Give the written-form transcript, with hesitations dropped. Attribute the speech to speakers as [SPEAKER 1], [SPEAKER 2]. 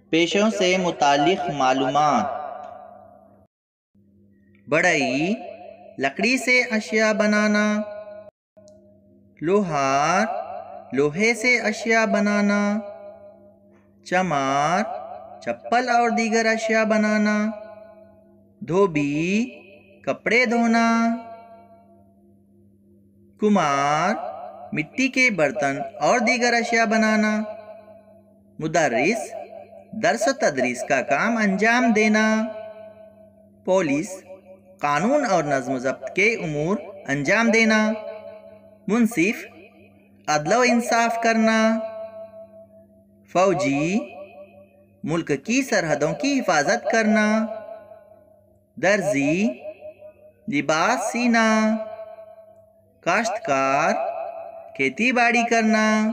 [SPEAKER 1] پیشوں سے متعلق معلومات۔ بڑھئی، لکڑی سے اشیاء بنانا۔ لوہار، لوہے سے اشیاء بنانا۔ چمار، چپل اور دیگر اشیاء بنانا۔ دھوبی، کپڑے دھونا۔ کمار، مٹی کے برتن اور دیگر اشیاء بنانا۔ مدرس، درس و تدریس کا کام انجام دینا۔ پولیس، قانون اور نظم و ضبط کے امور انجام دینا۔ منصف، عدل و انصاف کرنا۔ فوجی، ملک کی سرحدوں کی حفاظت کرنا۔ درزی، لباس سینا۔ کاشتکار، کھیتی باڑی کرنا۔